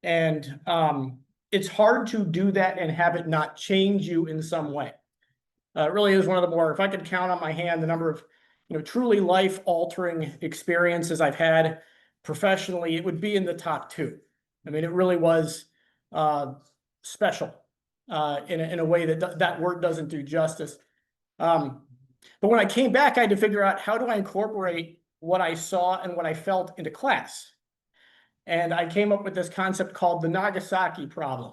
And it's hard to do that and have it not change you in some way. It really is one of the more, if I could count on my hand the number of, truly life-altering experiences I've had professionally, it would be in the top two. I mean, it really was special in a way that that word doesn't do justice. But when I came back, I had to figure out, how do I incorporate what I saw and what I felt into class? And I came up with this concept called the Nagasaki problem.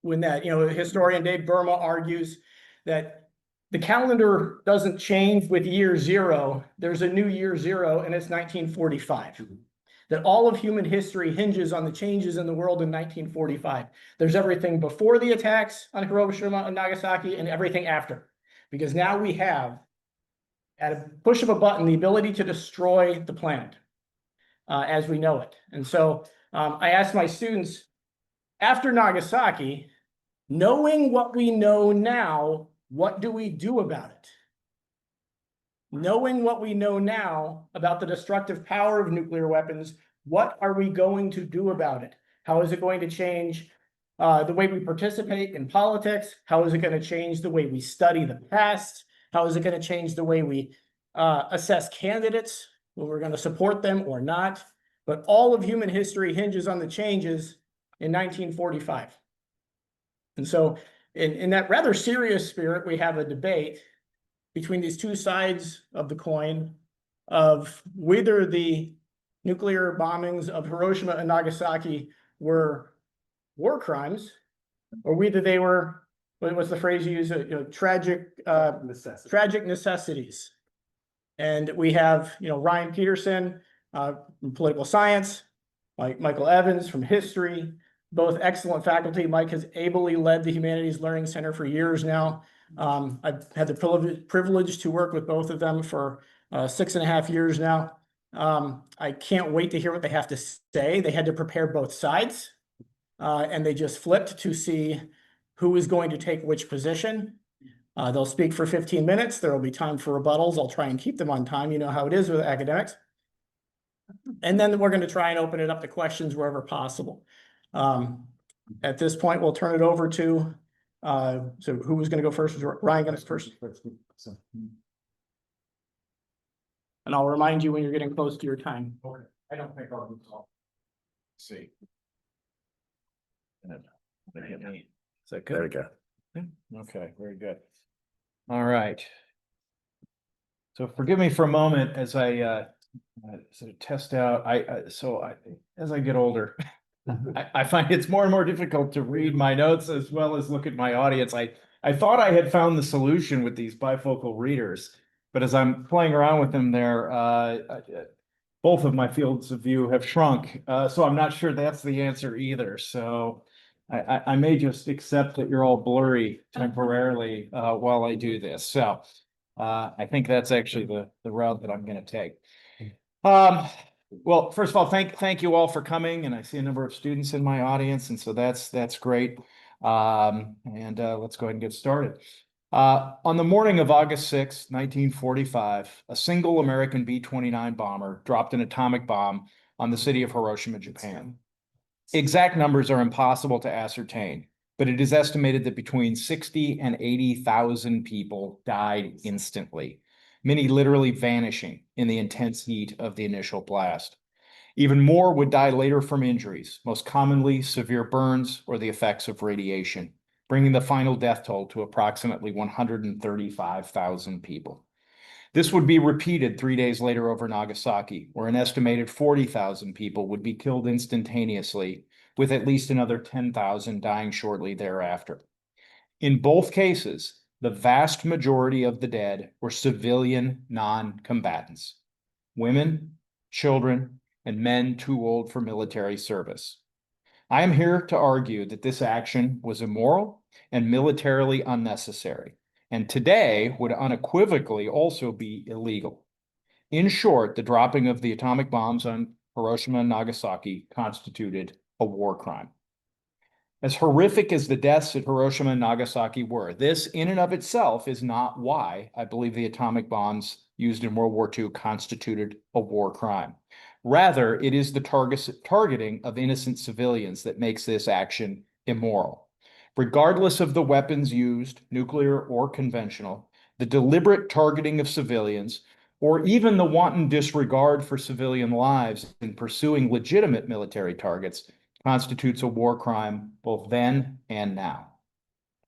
When that, historian Dave Burma argues that the calendar doesn't change with year zero. There's a new year zero, and it's 1945. That all of human history hinges on the changes in the world in 1945. There's everything before the attacks on Hiroshima and Nagasaki and everything after. Because now we have, at a push of a button, the ability to destroy the planet as we know it. And so I asked my students, after Nagasaki, knowing what we know now, what do we do about it? Knowing what we know now about the destructive power of nuclear weapons, what are we going to do about it? How is it going to change the way we participate in politics? How is it going to change the way we study the past? How is it going to change the way we assess candidates, whether we're going to support them or not? But all of human history hinges on the changes in 1945. And so in that rather serious spirit, we have a debate between these two sides of the coin of whether the nuclear bombings of Hiroshima and Nagasaki were war crimes, or whether they were, what was the phrase you used, tragic necessities. And we have, Ryan Petersen from political science, Michael Evans from history, both excellent faculty. Mike has ably led the Humanities Learning Center for years now. I've had the privilege to work with both of them for 6.5 years now. I can't wait to hear what they have to say. They had to prepare both sides, and they just flipped to see who is going to take which position. They'll speak for 15 minutes. There will be time for rebuttals. I'll try and keep them on time. You know how it is with academics. And then we're going to try and open it up to questions wherever possible. At this point, we'll turn it over to, so who was going to go first? Was Ryan going to first? And I'll remind you when you're getting close to your time. Okay. I don't think I'll do all. See. Is that good? There we go. Okay, very good. All right. So forgive me for a moment as I sort of test out. As I get older, I find it's more and more difficult to read my notes as well as look at my audience. I thought I had found the solution with these bifocal readers, but as I'm playing around with them there, both of my fields of view have shrunk. So I'm not sure that's the answer either. So I may just accept that you're all blurry temporarily while I do this. So I think that's actually the route that I'm going to take. Well, first of all, thank you all for coming, and I see a number of students in my audience, and so that's great. Let's go ahead and get started. On the morning of August 6, 1945, a single American B-29 bomber dropped an atomic bomb on the city of Hiroshima, Japan. Exact numbers are impossible to ascertain, but it is estimated that between 60 and 80,000 people died instantly, many literally vanishing in the intense heat of the initial blast. Even more would die later from injuries, most commonly severe burns or the effects of radiation, bringing the final death toll to approximately 135,000 people. This would be repeated 3 days later over Nagasaki, where an estimated 40,000 people would be killed instantaneously, with at least another 10,000 dying shortly thereafter. In both cases, the vast majority of the dead were civilian non-combatants, women, children, and men too old for military service. I am here to argue that this action was immoral and militarily unnecessary, and today would unequivocally also be illegal. In short, the dropping of the atomic bombs on Hiroshima and Nagasaki constituted a war crime. As horrific as the deaths at Hiroshima and Nagasaki were, this in and of itself is not why I believe the atomic bombs used in World War II constituted a war crime. Rather, it is the targeting of innocent civilians that makes this action immoral. Regardless of the weapons used, nuclear or conventional, the deliberate targeting of civilians, or even the wanton disregard for civilian lives in pursuing legitimate military targets, constitutes a war crime both then and now.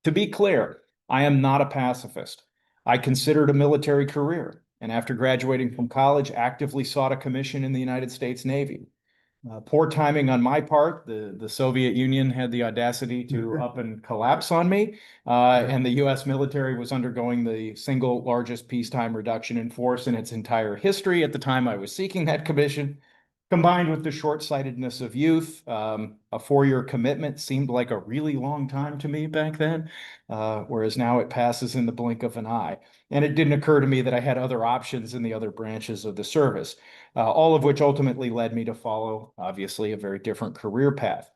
To be clear, I am not a pacifist. I considered a military career, and after graduating from college, actively sought a commission in the United States Navy. Poor timing on my part. The Soviet Union had the audacity to up and collapse on me, and the U.S. military was undergoing the single largest peacetime reduction in force in its entire history at the time I was seeking that commission. Combined with the short-sightedness of youth, a 4-year commitment seemed like a really long time to me back then, whereas now it passes in the blink of an eye. And it didn't occur to me that I had other options in the other branches of the service, all of which ultimately led me to follow, obviously, a very different career path.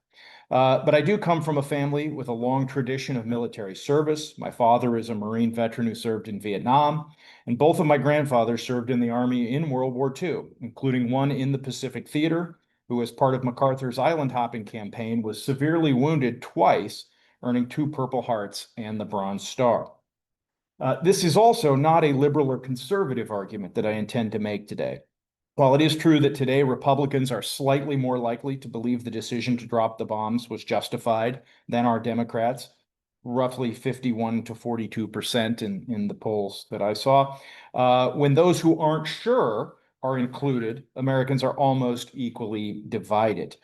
But I do come from a family with a long tradition of military service. My father is a Marine veteran who served in Vietnam, and both of my grandfathers served in the Army in World War II, including one in the Pacific Theater, who, as part of MacArthur's island hopping campaign, was severely wounded twice, earning 2 Purple Hearts and the Bronze Star. This is also not a liberal or conservative argument that I intend to make today. While it is true that today Republicans are slightly more likely to believe the decision to drop the bombs was justified than are Democrats, roughly 51 to 42% in the polls that I saw, when those who aren't sure are included, Americans are almost equally divided.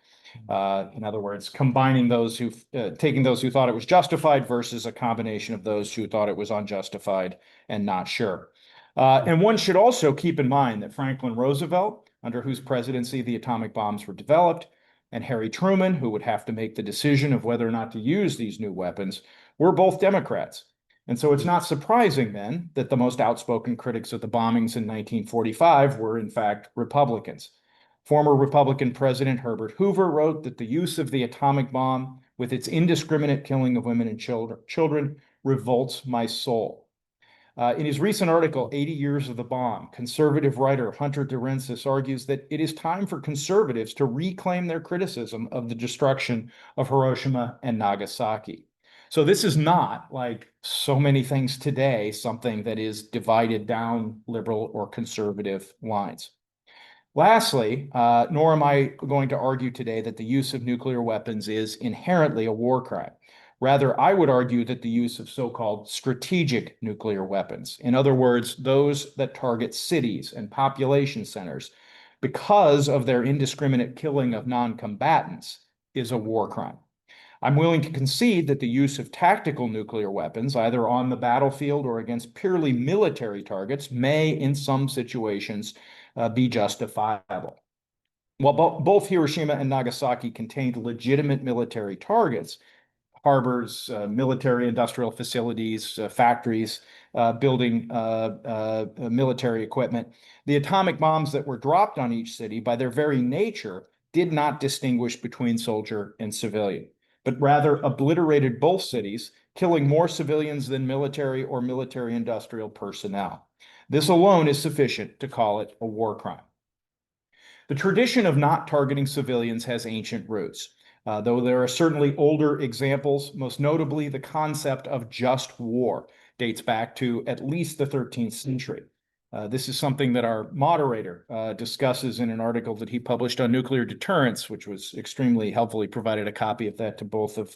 In other words, combining those who, taking those who thought it was justified versus a combination of those who thought it was unjustified and not sure. And one should also keep in mind that Franklin Roosevelt, under whose presidency the atomic bombs were developed, and Harry Truman, who would have to make the decision of whether or not to use these new weapons, were both Democrats. And so it's not surprising then that the most outspoken critics of the bombings in 1945 were, in fact, Republicans. Former Republican President Herbert Hoover wrote that the use of the atomic bomb, with its indiscriminate killing of women and children, revolts my soul. In his recent article, 80 Years of the Bomb, conservative writer Hunter DeRensis argues that it is time for conservatives to reclaim their criticism of the destruction of Hiroshima and Nagasaki. So this is not, like so many things today, something that is divided down liberal or conservative lines. Lastly, nor am I going to argue today that the use of nuclear weapons is inherently a war crime. Rather, I would argue that the use of so-called strategic nuclear weapons, in other words, those that target cities and population centers, because of their indiscriminate killing of non-combatants, is a war crime. I'm willing to concede that the use of tactical nuclear weapons, either on the battlefield or against purely military targets, may, in some situations, be justifiable. While both Hiroshima and Nagasaki contained legitimate military targets, harbors, military industrial facilities, factories, building military equipment. The atomic bombs that were dropped on each city, by their very nature, did not distinguish between soldier and civilian, but rather obliterated both cities, killing more civilians than military or military industrial personnel. This alone is sufficient to call it a war crime. The tradition of not targeting civilians has ancient roots. Though there are certainly older examples, most notably the concept of just war dates back to at least the 13th century. This is something that our moderator discusses in an article that he published on nuclear deterrence, which was extremely helpful. He provided a copy of that to both of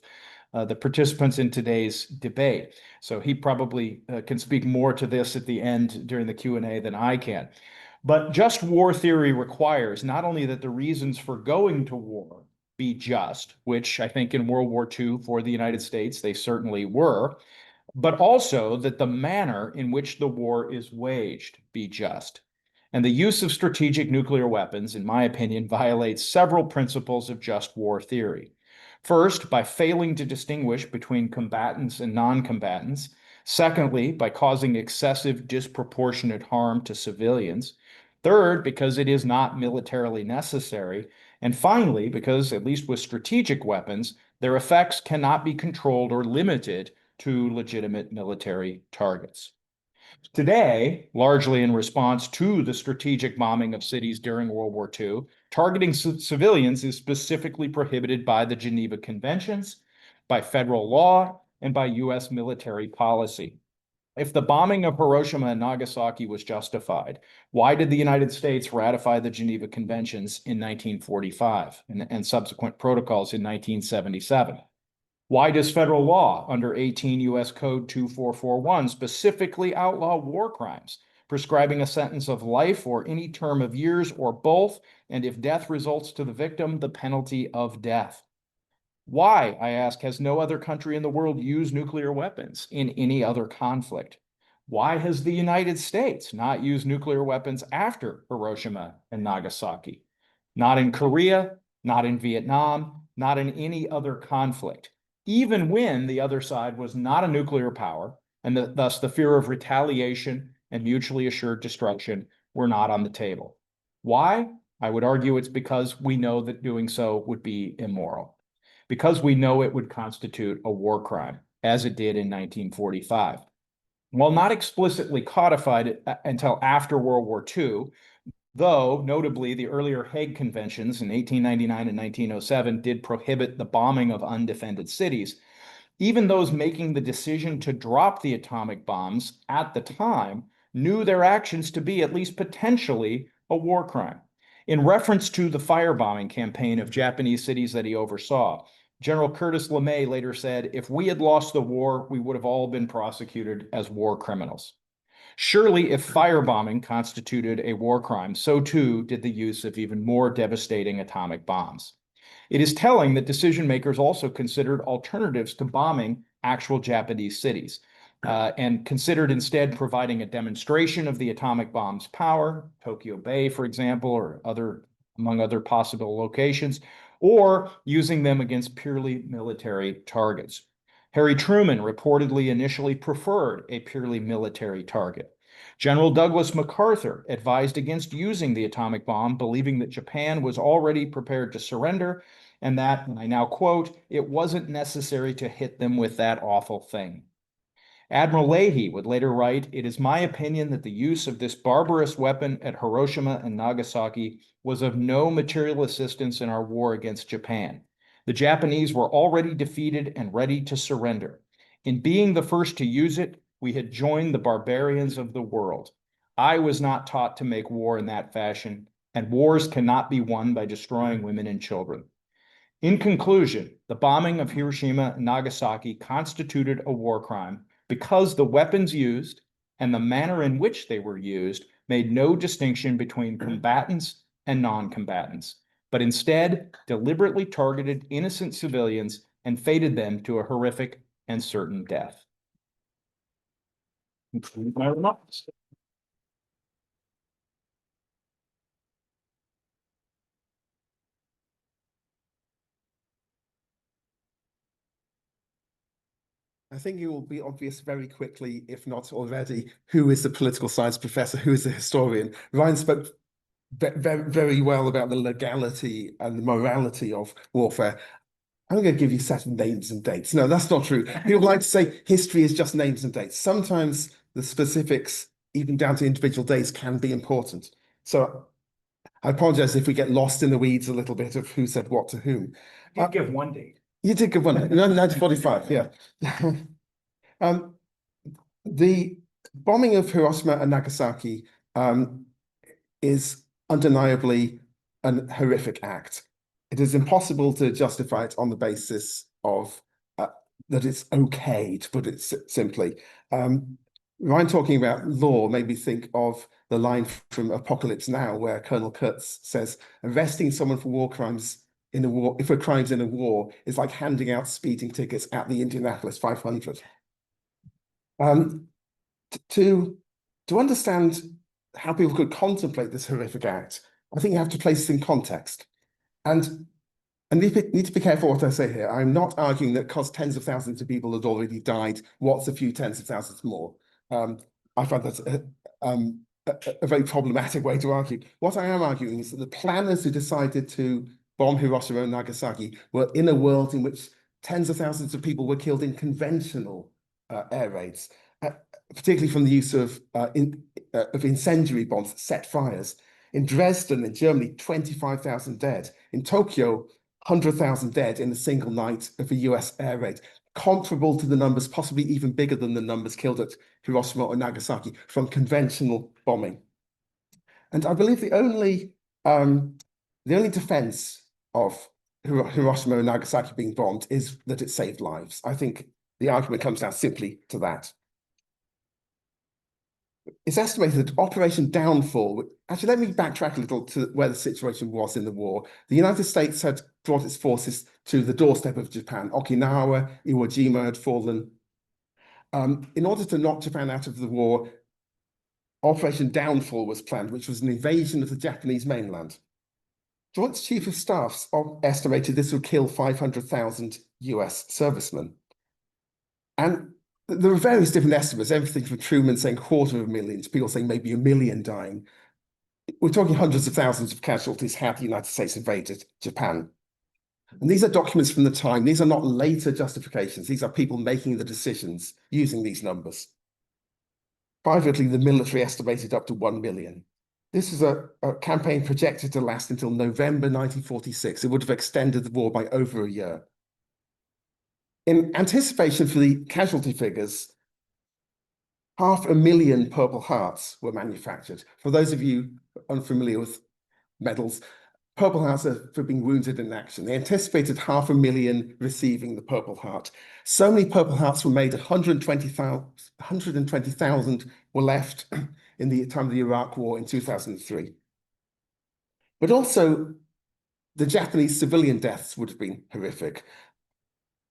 the participants in today's debate. So he probably can speak more to this at the end during the Q&A than I can. But just war theory requires not only that the reasons for going to war be just, which I think in World War II for the United States, they certainly were, but also that the manner in which the war is waged be just. And the use of strategic nuclear weapons, in my opinion, violates several principles of just war theory. First, by failing to distinguish between combatants and non-combatants. Secondly, by causing excessive, disproportionate harm to civilians. Third, because it is not militarily necessary. And finally, because, at least with strategic weapons, their effects cannot be controlled or limited to legitimate military targets. Today, largely in response to the strategic bombing of cities during World War II, targeting civilians is specifically prohibited by the Geneva Conventions, by federal law, and by US military policy. If the bombing of Hiroshima and Nagasaki was justified, why did the United States ratify the Geneva Conventions in 1945 and subsequent protocols in 1977? Why does federal law under 18 U.S. Code 2441 specifically outlaw war crimes, prescribing a sentence of life or any term of years or both, and if death results to the victim, the penalty of death? Why, I ask, has no other country in the world used nuclear weapons in any other conflict? Why has the United States not used nuclear weapons after Hiroshima and Nagasaki? Not in Korea, not in Vietnam, not in any other conflict, even when the other side was not a nuclear power, and thus the fear of retaliation and mutually assured destruction were not on the table. Why? I would argue it's because we know that doing so would be immoral, because we know it would constitute a war crime, as it did in 1945. While not explicitly codified until after World War II, though notably the earlier Hague Conventions in 1899 and 1907 did prohibit the bombing of undefended cities, even those making the decision to drop the atomic bombs at the time knew their actions to be at least potentially a war crime. In reference to the firebombing campaign of Japanese cities that he oversaw, General Curtis LeMay later said, "If we had lost the war, we would have all been prosecuted as war criminals." Surely, if firebombing constituted a war crime, so too did the use of even more devastating atomic bombs. It is telling that decision makers also considered alternatives to bombing actual Japanese cities, and considered instead providing a demonstration of the atomic bomb's power, Tokyo Bay, for example, or among other possible locations, or using them against purely military targets. Harry Truman reportedly initially preferred a purely military target. General Douglas MacArthur advised against using the atomic bomb, believing that Japan was already prepared to surrender, and that, and I now quote, "it wasn't necessary to hit them with that awful thing." Admiral Leahy would later write, "It is my opinion that the use of this barbarous weapon at Hiroshima and Nagasaki was of no material assistance in our war against Japan. The Japanese were already defeated and ready to surrender. In being the first to use it, we had joined the barbarians of the world. I was not taught to make war in that fashion, and wars cannot be won by destroying women and children." In conclusion, the bombing of Hiroshima and Nagasaki constituted a war crime because the weapons used and the manner in which they were used made no distinction between combatants and non-combatants, but instead deliberately targeted innocent civilians and fated them to a horrific and certain death. Conclude my remarks. I think it will be obvious very quickly, if not already, who is the political science professor, who is the historian. Ryan spoke very, very well about the legality and the morality of warfare. I'm going to give you a set of names and dates. No, that's not true. People like to say history is just names and dates. Sometimes the specifics, even down to individual days, can be important. So I apologize if we get lost in the weeds a little bit of who said what to whom. You give one date. You did give one, 1945, yeah. The bombing of Hiroshima and Nagasaki is undeniably a horrific act. It is impossible to justify it on the basis of that it's okay, to put it simply. Ryan talking about law made me think of the line from Apocalypse Now, where Colonel Kurtz says, "Arresting someone for war crimes in a war, if a crime's in a war, is like handing out speeding tickets at the Indianapolis 500. To understand how people could contemplate this horrific act, I think you have to place it in context. And I need to be careful what I say here. I'm not arguing that because tens of thousands of people had already died, what's a few tens of thousands more? I find that a very problematic way to argue. What I am arguing is that the planners who decided to bomb Hiroshima and Nagasaki were in a world in which tens of thousands of people were killed in conventional air raids. particularly from the use of incendiary bombs that set fires. In Dresden, in Germany, 25,000 dead. In Tokyo, 100,000 dead in a single night of a US air raid, comparable to the numbers, possibly even bigger than the numbers killed at Hiroshima or Nagasaki from conventional bombing. And I believe the only defense of Hiroshima and Nagasaki being bombed is that it saved lives. I think the argument comes down simply to that. It's estimated that Operation Downfall, actually, let me backtrack a little to where the situation was in the war. The United States had brought its forces to the doorstep of Japan. Okinawa, Iwo Jima had fallen. In order to knock Japan out of the war, Operation Downfall was planned, which was an invasion of the Japanese mainland. Joint Chief of Staffs estimated this would kill 500,000 US servicemen. And there are various different estimates, everything from Truman saying 250,000 to people saying maybe 1 million dying. We're talking hundreds of thousands of casualties had the United States invaded Japan. And these are documents from the time. These are not later justifications. These are people making the decisions using these numbers. Privately, the military estimated up to 1 million. This is a campaign projected to last until November 1946. It would have extended the war by over a year. In anticipation for the casualty figures, 500,000 Purple Hearts were manufactured. For those of you unfamiliar with medals, Purple Hearts are for being wounded in action. They anticipated 500,000 receiving the Purple Heart. So many Purple Hearts were made, 120,000 were left in the time of the Iraq War in 2003. But also, the Japanese civilian deaths would have been horrific.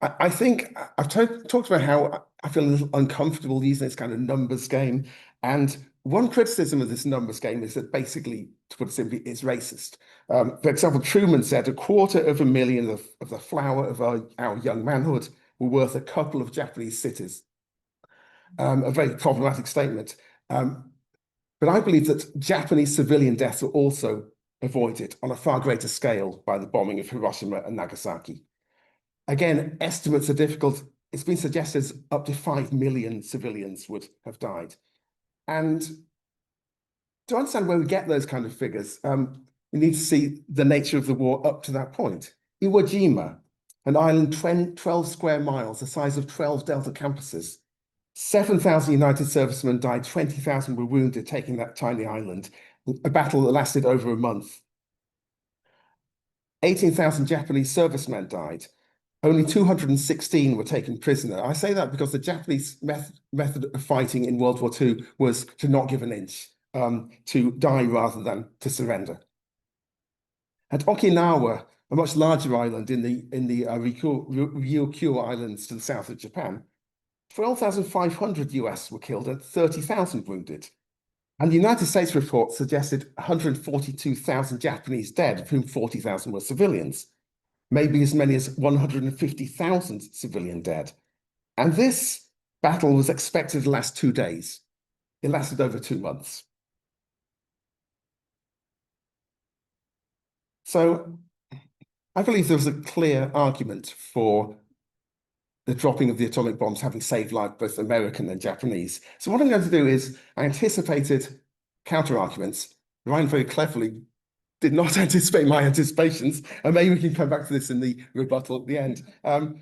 I think I've talked about how I feel a little uncomfortable using this kind of numbers game. And one criticism of this numbers game is that basically, to put it simply, it's racist. For example, Truman said 250,000 of the flower of our young manhood were worth a couple of Japanese cities. A very problematic statement. But I believe that Japanese civilian deaths were also avoided on a far greater scale by the bombing of Hiroshima and Nagasaki. Again, estimates are difficult. It's been suggested up to 5 million civilians would have died. And to understand where we get those kind of figures, we need to see the nature of the war up to that point. Iwo Jima, an island 12 square miles, the size of 12 Delta campuses. 7,000 United servicemen died, 20,000 were wounded taking that tiny island, a battle that lasted over a month. 18,000 Japanese servicemen died. Only 216 were taken prisoner. I say that because the Japanese method of fighting in World War II was to not give an inch, to die rather than to surrender. At Okinawa, a much larger island in the Ryukyu Islands to the south of Japan, 12,500 US were killed and 30,000 wounded. And the United States report suggested 142,000 Japanese dead, of whom 40,000 were civilians. Maybe as many as 150,000 civilian dead. And this battle was expected to last 2 days. It lasted over 2 months. So I believe there was a clear argument for the dropping of the atomic bombs having saved lives, both American and Japanese. So what I'm going to do is, I anticipated counter-arguments. Ryan very cleverly did not anticipate my anticipations, and maybe we can come back to this in the rebuttal at the end. I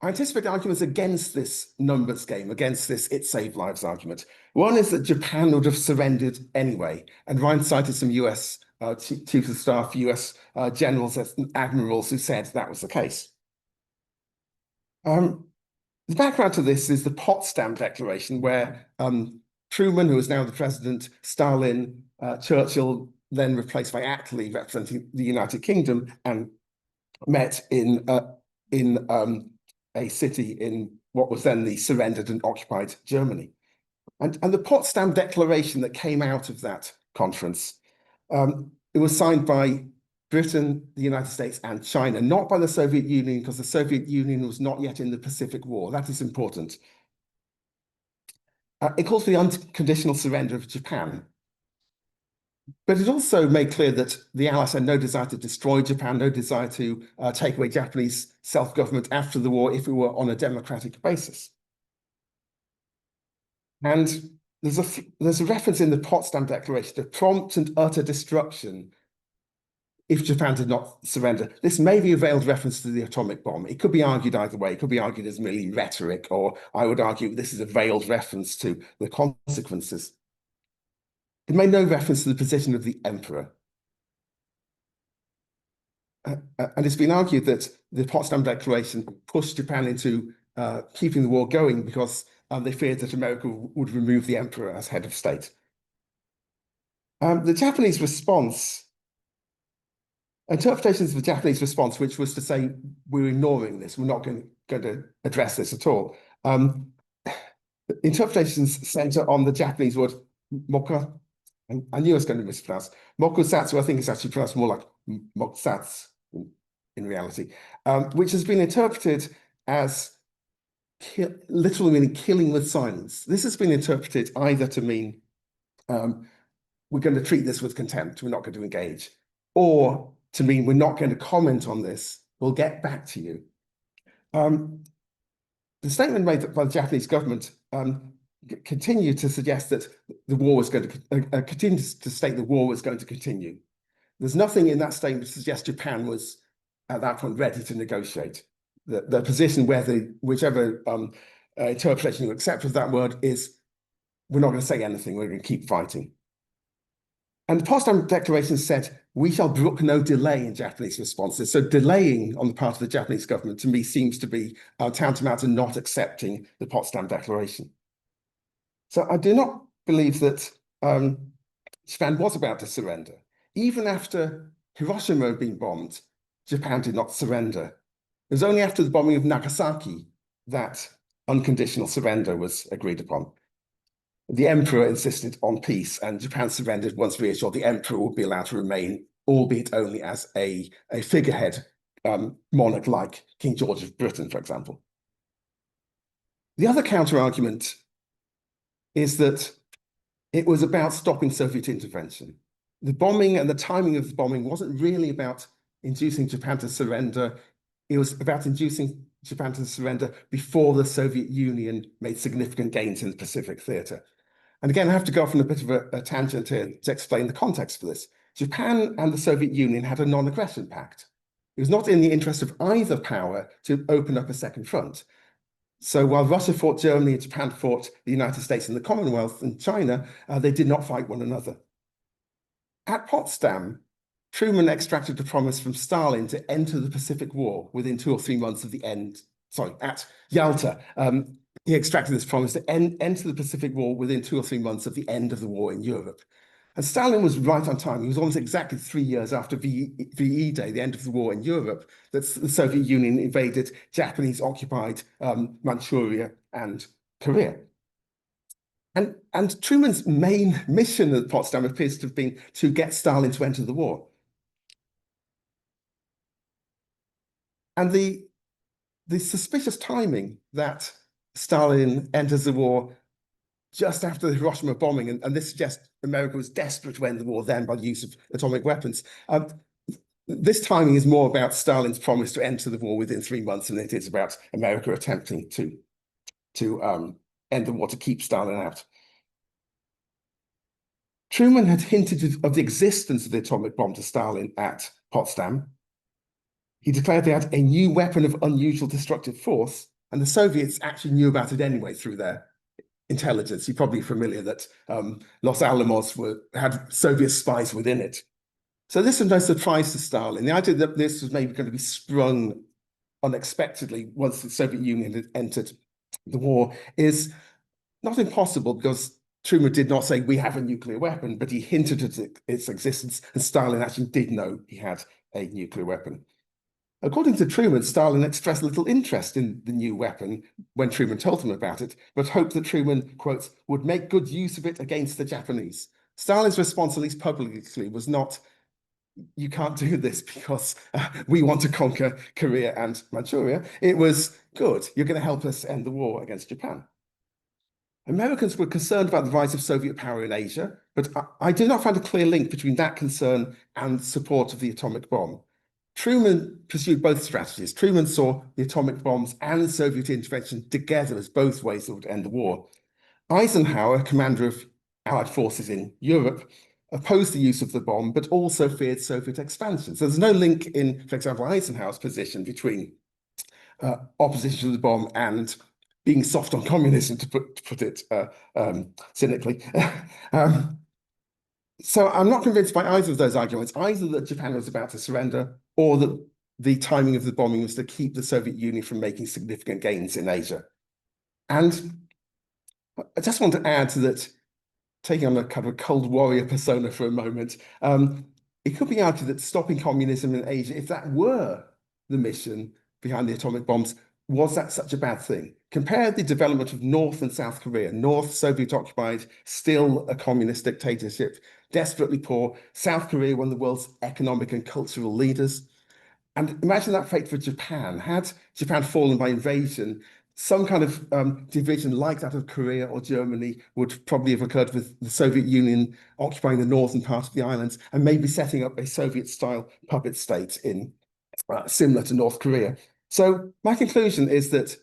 anticipate arguments against this numbers game, against this it saved lives argument. One is that Japan would have surrendered anyway, and Ryan cited some US chiefs of staff, US generals and admirals who said that was the case. The background to this is the Potsdam Declaration, where Truman, who is now the president, Stalin, Churchill, then replaced by Attlee, representing the United Kingdom, and met in a city in what was then the surrendered and occupied Germany. And the Potsdam Declaration that came out of that conference, it was signed by Britain, the United States, and China, not by the Soviet Union, because the Soviet Union was not yet in the Pacific War. That is important. It calls for the unconditional surrender of Japan. But it also made clear that the Allies had no desire to destroy Japan, no desire to take away Japanese self-government after the war if it were on a democratic basis. And there's a reference in the Potsdam Declaration to prompt and utter destruction if Japan did not surrender. This may be a veiled reference to the atomic bomb. It could be argued either way. It could be argued as merely rhetoric, or I would argue this is a veiled reference to the consequences. It made no reference to the position of the emperor. And it's been argued that the Potsdam Declaration pushed Japan into keeping the war going because they feared that America would remove the emperor as head of state. The Japanese response, interpretations of the Japanese response, which was to say, we're ignoring this, we're not going to address this at all. Interpretations center on the Japanese word moka. I knew I was going to mispronounce. Mokusatsu, I think it's actually pronounced more like mokusatsu in reality, which has been interpreted as literally meaning killing with silence. This has been interpreted either to mean we're going to treat this with contempt, we're not going to engage, or to mean we're not going to comment on this, we'll get back to you. The statement made by the Japanese government continued to suggest that the war was going to continue to state the war was going to continue. There's nothing in that statement to suggest Japan was at that point ready to negotiate. The position, whichever interpretation you accept of that word, is we're not going to say anything, we're going to keep fighting. And the Potsdam Declaration said, we shall brook no delay in Japanese responses. So delaying on the part of the Japanese government, to me, seems to be tantamount to not accepting the Potsdam Declaration. So I do not believe that Japan was about to surrender. Even after Hiroshima had been bombed, Japan did not surrender. It was only after the bombing of Nagasaki that unconditional surrender was agreed upon. The emperor insisted on peace, and Japan surrendered once reassured the emperor would be allowed to remain, albeit only as a figurehead monarch like King George of Britain, for example. The other counter-argument is that it was about stopping Soviet intervention. The bombing and the timing of the bombing wasn't really about inducing Japan to surrender. It was about inducing Japan to surrender before the Soviet Union made significant gains in the Pacific theater. And again, I have to go off on a bit of a tangent here to explain the context for this. Japan and the Soviet Union had a non-aggression pact. It was not in the interest of either power to open up a second front. So while Russia fought Germany and Japan fought the United States and the Commonwealth and China, they did not fight one another. At Potsdam, Truman extracted a promise from Stalin to enter the Pacific War within 2 or 3 months of the end. Sorry, at Yalta, he extracted this promise to enter the Pacific War within 2 or 3 months of the end of the war in Europe. And Stalin was right on time. He was almost exactly 3 years after VE Day, the end of the war in Europe, that the Soviet Union invaded Japanese-occupied Manchuria and Korea. And Truman's main mission at Potsdam appears to have been to get Stalin to enter the war. And the suspicious timing that Stalin enters the war just after the Hiroshima bombing, and this suggests America was desperate to end the war then by the use of atomic weapons. This timing is more about Stalin's promise to enter the war within 3 months than it is about America attempting to end the war to keep Stalin out. Truman had hinted of the existence of the atomic bomb to Stalin at Potsdam. He declared they had a new weapon of unusual destructive force, and the Soviets actually knew about it anyway through their intelligence. You're probably familiar that Los Alamos had Soviet spies within it. So this was no surprise to Stalin. The idea that this was maybe going to be sprung unexpectedly once the Soviet Union had entered the war is not impossible, because Truman did not say we have a nuclear weapon, but he hinted at its existence, and Stalin actually did know he had a nuclear weapon. According to Truman, Stalin expressed little interest in the new weapon when Truman told him about it, but hoped that Truman, quote, would make good use of it against the Japanese. Stalin's response, at least publicly, was not, you can't do this because we want to conquer Korea and Manchuria. It was, good, you're going to help us end the war against Japan. Americans were concerned about the rise of Soviet power in Asia, but I did not find a clear link between that concern and support of the atomic bomb. Truman pursued both strategies. Truman saw the atomic bombs and Soviet intervention together as both ways that would end the war. Eisenhower, commander of Allied forces in Europe, opposed the use of the bomb, but also feared Soviet expansion. So there's no link in, for example, Eisenhower's position between opposition to the bomb and being soft on communism, to put it cynically. So I'm not convinced by either of those arguments, either that Japan was about to surrender or that the timing of the bombing was to keep the Soviet Union from making significant gains in Asia. And I just want to add that, taking on a kind of a Cold Warrior persona for a moment, it could be argued that stopping communism in Asia, if that were the mission behind the atomic bombs, was that such a bad thing? Compare the development of North and South Korea. North, Soviet occupied, still a communist dictatorship, desperately poor. South Korea, one of the world's economic and cultural leaders. And imagine that fate for Japan. Had Japan fallen by invasion, some kind of division like that of Korea or Germany would probably have occurred, with the Soviet Union occupying the northern part of the islands and maybe setting up a Soviet-style puppet state in similar to North Korea. So my conclusion is that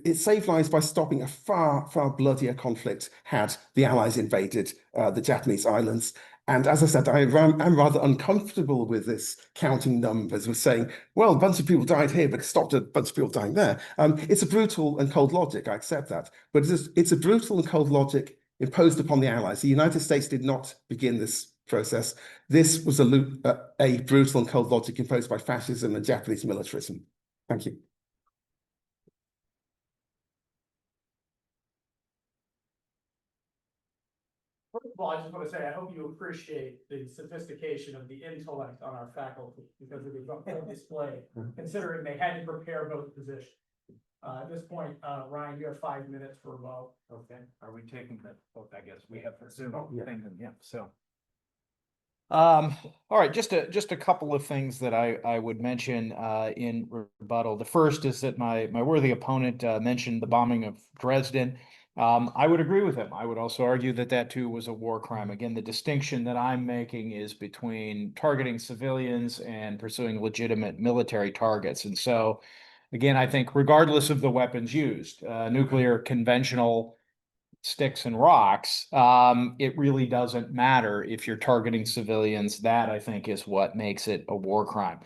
it saved lives by stopping a far, far bloodier conflict had the Allies invaded the Japanese islands. And as I said, I'm rather uncomfortable with this counting numbers, with saying, well, a bunch of people died here, but it stopped a bunch of people dying there. It's a brutal and cold logic, I accept that. But it's a brutal and cold logic imposed upon the Allies. The United States did not begin this process. This was a brutal and cold logic imposed by fascism and Japanese militarism. Thank you. First of all, I just want to say, I hope you appreciate the sophistication of the intellect on our faculty, because it was on display, considering they had to prepare both positions. At this point, Ryan, you have 5 minutes for a vote. Okay, are we taking the vote? I guess we have the Zoom yeah. thing, yeah, so. All right, just a couple of things that I would mention in rebuttal. The first is that my worthy opponent mentioned the bombing of Dresden. I would agree with him. I would also argue that that too was a war crime. Again, the distinction that I'm making is between targeting civilians and pursuing legitimate military targets. And so, again, I think regardless of the weapons used, nuclear, conventional, sticks and rocks, it really doesn't matter if you're targeting civilians. That, I think, is what makes it a war crime.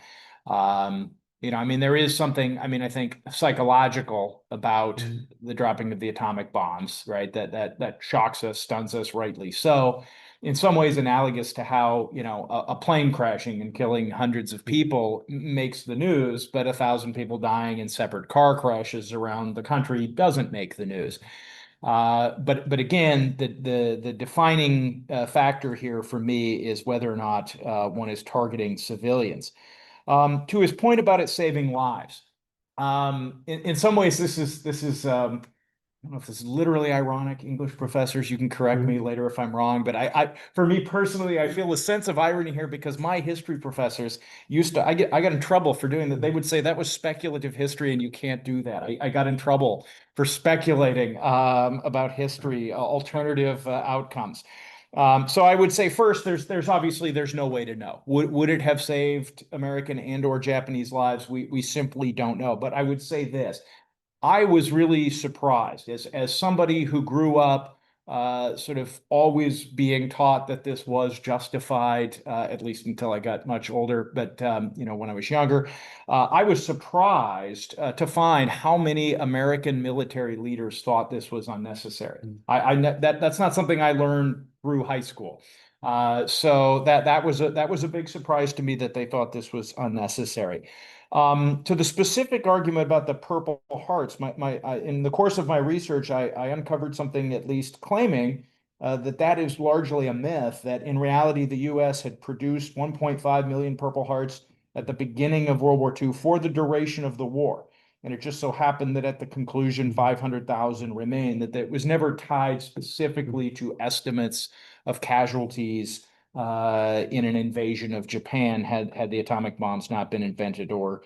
I mean, there is something, I mean, I think psychological about the dropping of the atomic bombs, right? That shocks us, stuns us, rightly so. In some ways analogous to how, a plane crashing and killing hundreds of people makes the news, but 1,000 people dying in separate car crashes around the country doesn't make the news. But again, the defining factor here for me is whether or not one is targeting civilians. To his point about it saving lives, in some ways this is I don't know if this is literally ironic. English professors, you can correct me later if I'm wrong, but for me personally, I feel a sense of irony here, because my history professors I got in trouble for doing that. They would say that was speculative history and you can't do that. I got in trouble for speculating about history, alternative outcomes. So I would say first, there's obviously no way to know. Would it have saved American and or Japanese lives? We simply don't know. But I would say this. I was really surprised as somebody who grew up sort of always being taught that this was justified, at least until I got much older. But when I was younger, I was surprised to find how many American military leaders thought this was unnecessary. That's not something I learned through high school. So that was a big surprise to me that they thought this was unnecessary. To the specific argument about the Purple Hearts, in the course of my research, I uncovered something at least claiming that is largely a myth, that in reality, the US had produced 1.5 million Purple Hearts at the beginning of World War II for the duration of the war. And it just so happened that at the conclusion, 500,000 remained, that it was never tied specifically to estimates of casualties in an invasion of Japan had the atomic bombs not been invented or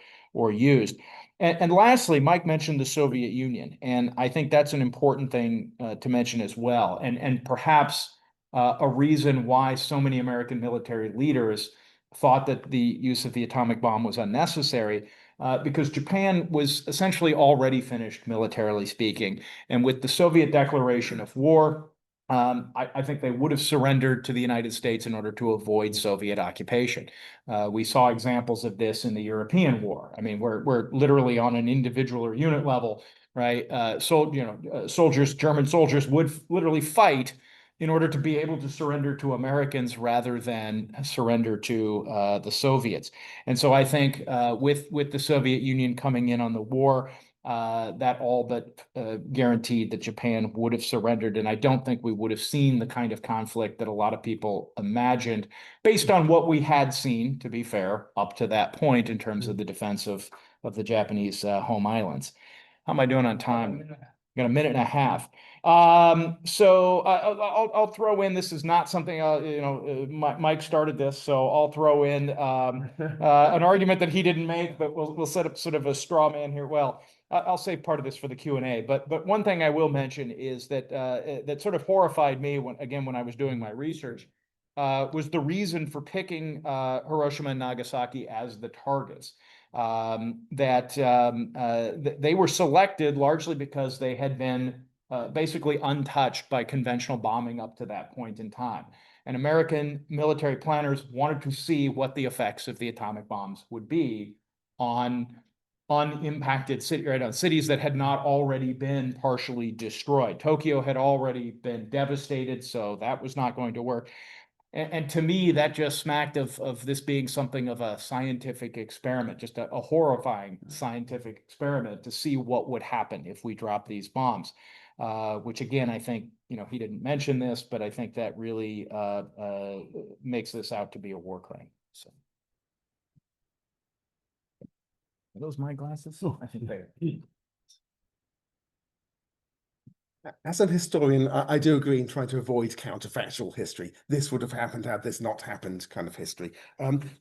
used. And lastly, Mike mentioned the Soviet Union, and I think that's an important thing to mention as well, and perhaps a reason why so many American military leaders thought that the use of the atomic bomb was unnecessary. because Japan was essentially already finished militarily speaking. And with the Soviet declaration of war, I think they would have surrendered to the United States in order to avoid Soviet occupation. We saw examples of this in the European War. I mean, we're literally on an individual or unit level, right? Soldiers, German soldiers would literally fight in order to be able to surrender to Americans rather than surrender to the Soviets. And so I think with the Soviet Union coming in on the war, that all but guaranteed that Japan would have surrendered. And I don't think we would have seen the kind of conflict that a lot of people imagined based on what we had seen, to be fair, up to that point in terms of the defense of the Japanese home islands. How am I doing on time? Got a minute and a half. So I'll throw in, this is not something, Mike started this, so I'll throw in an argument that he didn't make, but we'll set up sort of a straw man here. Well, I'll save part of this for the Q&A, but one thing I will mention is that that sort of horrified me when I was doing my research, was the reason for picking Hiroshima and Nagasaki as the targets. They were selected largely because they had been basically untouched by conventional bombing up to that point in time. And American military planners wanted to see what the effects of the atomic bombs would be on unimpacted on cities that had not already been partially destroyed. Tokyo had already been devastated, so that was not going to work. And to me, that just smacked of this being something of a scientific experiment, just a horrifying scientific experiment to see what would happen if we drop these bombs. Which again, I think, he didn't mention this, but I think that really makes this out to be a war crime. So. Are those my glasses? I think they are. As an historian, I do agree in trying to avoid counterfactual history. This would have happened had this not happened kind of history.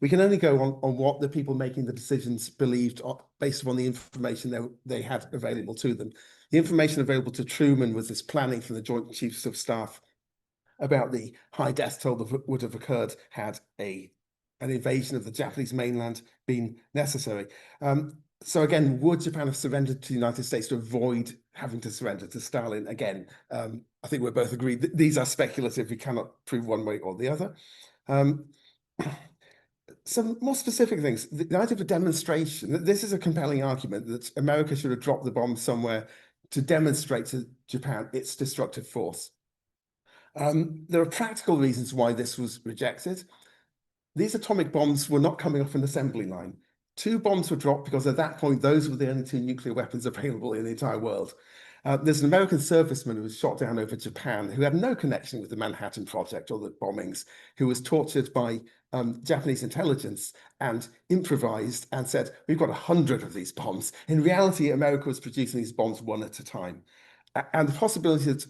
We can only go on what the people making the decisions believed based upon the information they had available to them. The information available to Truman was this planning from the Joint Chiefs of Staff about the high death toll that would have occurred had an invasion of the Japanese mainland been necessary. So again, would Japan have surrendered to the United States to avoid having to surrender to Stalin? Again, I think we're both agreed these are speculative. We cannot prove one way or the other. Some more specific things. The idea of a demonstration. This is a compelling argument that America should have dropped the bomb somewhere to demonstrate to Japan its destructive force. There are practical reasons why this was rejected. These atomic bombs were not coming off an assembly line. 2 bombs were dropped because at that point, those were the only 2 nuclear weapons available in the entire world. There's an American serviceman who was shot down over Japan who had no connection with the Manhattan Project or the bombings, who was tortured by Japanese intelligence and improvised and said, we've got 100 of these bombs. In reality, America was producing these bombs one at a time. And the possibility that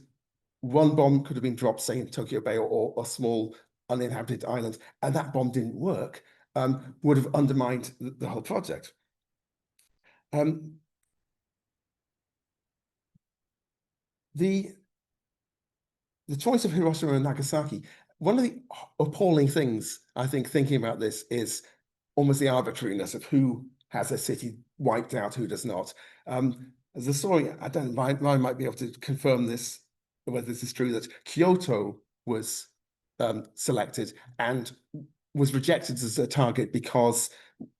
one bomb could have been dropped, say, in Tokyo Bay or a small uninhabited island, and that bomb didn't work, would have undermined the whole project. The choice of Hiroshima and Nagasaki, one of the appalling things, I think, thinking about this is almost the arbitrariness of who has a city wiped out, who does not. There's a story, I don't know, Ryan might be able to confirm this, whether this is true, that Kyoto was selected and was rejected as a target because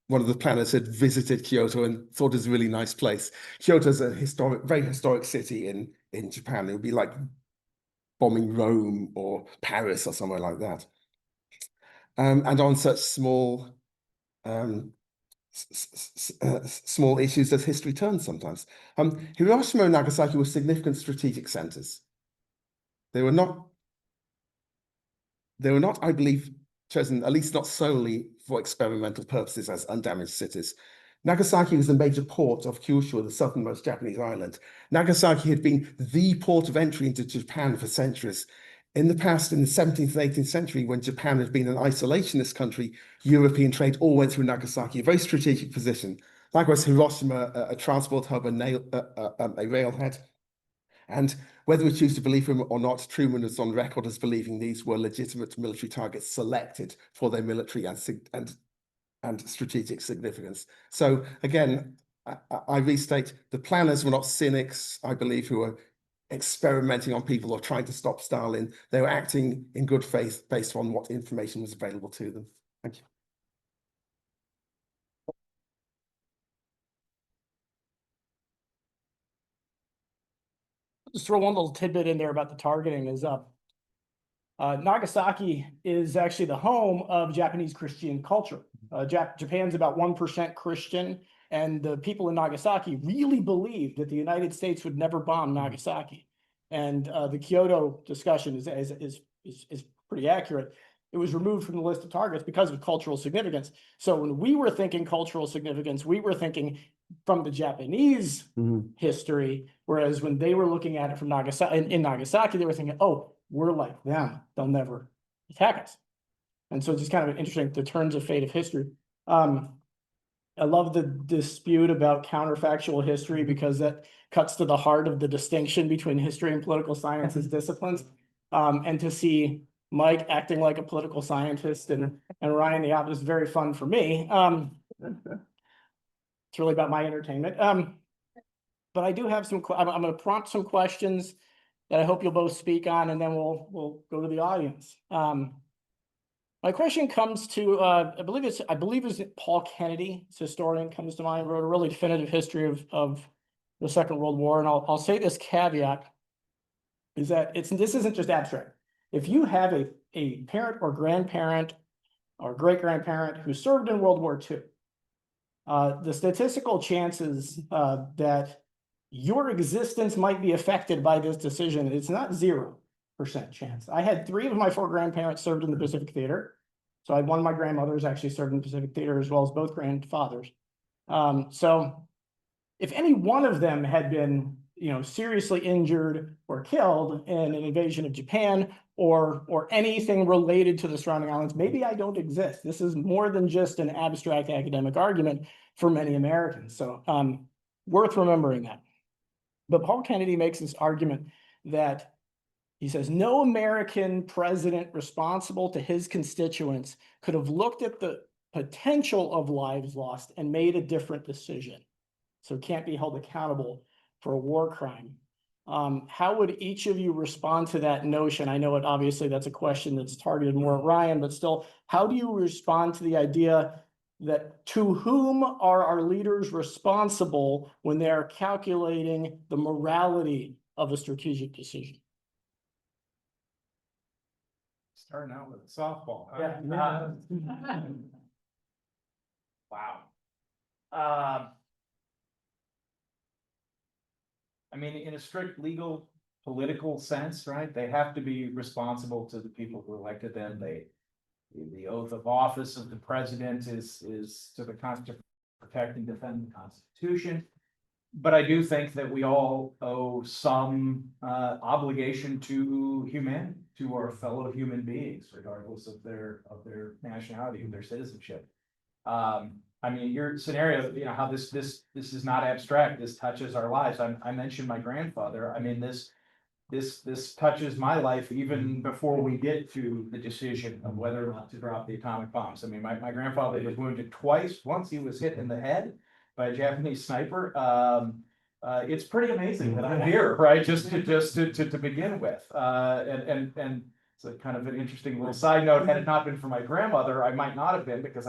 one of the planners had visited Kyoto and thought it was a really nice place. Kyoto is a very historic city in Japan. It would be like bombing Rome or Paris or somewhere like that. And on such small issues as history turns sometimes. Hiroshima and Nagasaki were significant strategic centers. They were not, I believe, chosen, at least not solely for experimental purposes as undamaged cities. Nagasaki was the major port of Kyushu, the southernmost Japanese island. Nagasaki had been the port of entry into Japan for centuries. In the past, in the 17th and 18th century, when Japan had been an isolationist country, European trade all went through Nagasaki, a very strategic position. Likewise, Hiroshima, a transport hub, a railhead. And whether we choose to believe him or not, Truman was on record as believing these were legitimate military targets selected for their military and and strategic significance. So again, I restate, the planners were not cynics, I believe, who were experimenting on people or trying to stop Stalin. They were acting in good faith based on what information was available to them. Thank you. Just throw one little tidbit in there about the targeting is Nagasaki is actually the home of Japanese Christian culture. Japan's about 1% Christian, and the people in Nagasaki really believed that the United States would never bomb Nagasaki. And the Kyoto discussion is pretty accurate. It was removed from the list of targets because of cultural significance. So when we were thinking cultural significance, we were thinking from the Japanese history, whereas when they were looking at it from Nagasaki, in Nagasaki, they were thinking, oh, we're like them, they'll never attack us. And so it's just kind of interesting, the turns of fate of history. I love the dispute about counterfactual history because that cuts to the heart of the distinction between history and political science as disciplines. And to see Mike acting like a political scientist and Ryan the opposite is very fun for me. It's really about my entertainment. But I do have some, I'm going to prompt some questions that I hope you'll both speak on, and then we'll go to the audience. My question comes to, I believe it's Paul Kennedy, this historian, comes to mind, wrote a really definitive history of the Second World War. And I'll say this caveat is that this isn't just abstract. If you have a parent or grandparent or great-grandparent who served in World War II, the statistical chances that your existence might be affected by this decision, it's not 0% chance. I had 3 of my 4 grandparents served in the Pacific Theater. So I had one of my grandmothers actually served in the Pacific Theater as well as both grandfathers. So if any one of them had been, seriously injured or killed in an invasion of Japan or anything related to the surrounding islands, maybe I don't exist. This is more than just an abstract academic argument for many Americans. So worth remembering that. But Paul Kennedy makes this argument that he says no American president responsible to his constituents could have looked at the potential of lives lost and made a different decision. So can't be held accountable for a war crime. How would each of you respond to that notion? I know obviously that's a question that's targeted more at Ryan, but still, how do you respond to the idea that to whom are our leaders responsible when they are calculating the morality of a strategic decision? Starting out with a softball. Yeah. Wow. I mean, in a strict legal, political sense, right? They have to be responsible to the people who elected them. The oath of office of the president is to the Constitution, protect and defend the Constitution. But I do think that we all owe some obligation to humanity, to our fellow human beings, regardless of their nationality, of their citizenship. I mean, your scenario, how this is not abstract. This touches our lives. I mentioned my grandfather. I mean, this touches my life even before we get to the decision of whether or not to drop the atomic bombs. I mean, my grandfather was wounded twice. Once he was hit in the head by a Japanese sniper. It's pretty amazing that I'm here, right? Just to begin with. And it's a kind of an interesting little side note. Had it not been for my grandmother, I might not have been, because